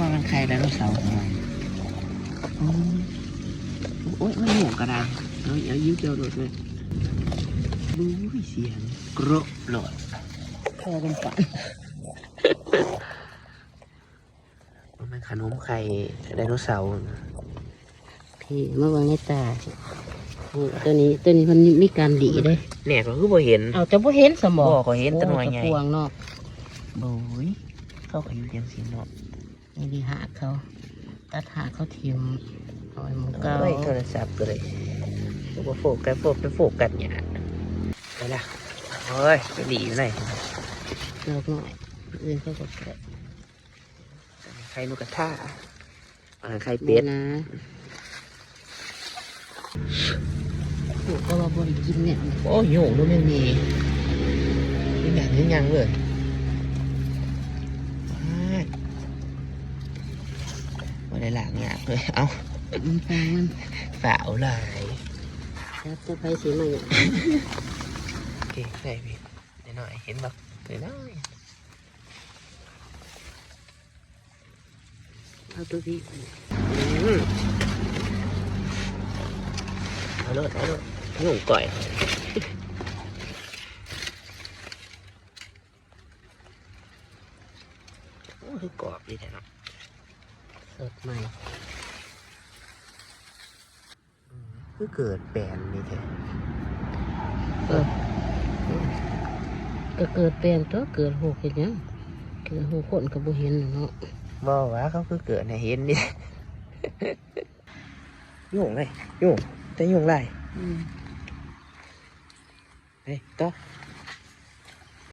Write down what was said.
ว่ามันใครไดโนเสาร์ของมันโอ้ยมันห่วงกระดานเอายิ้วเจียวโดดเลยดูเสียงกรอบโหลดพอกันฝันมันขนมไข่ไดโนเสาร์พี่เมื่อวานในตาตัวนี้มันมีการดีเลยเนี่ยก็คือบ่เห็นเอาจะบ่เห็นสมองก็เห็นตัวใหญ่พวงเนาะโอ้ยเขาก็อยู่ยังสิเนาะนี่ดีหาเขาตัดหาเขาทิมเอาไว้มุกเก้าโทรศัพท์ก็เลยก็โฟกัสเนี่ยไปละโอ้ยจะดีอยู่ไหนเลิกหน่อยอื่นเขาก็เกิดไข่นกกระทาไข่เป็ดนะก็ว่าบริกินเนี่ยโอ้ยโยงดูไม่มีอย่างนี้ยังเลยว่าได้หลังเนี่ยเลยเอามันฟางมันฝ่าวลายแล้วจะไปสีใหม่โอเคได้พี่หน่อยเห็นปะน้อยเอาตัวพี่เอาเลยหนุ่มก่อยโอ้คือกรอบดีแท้เนาะสดใหม่คือเกิดแปลนนี่แท้ก็เกิดแปลนตัวเกิดหกเห็นยังเกิดหกคนกับบุเห็นเนาะบอกว่าเขาคือเกิดในเห็นนี่ยุ่งเลยยุ่งแต่ยุ่งไรเฮ้ยต่อ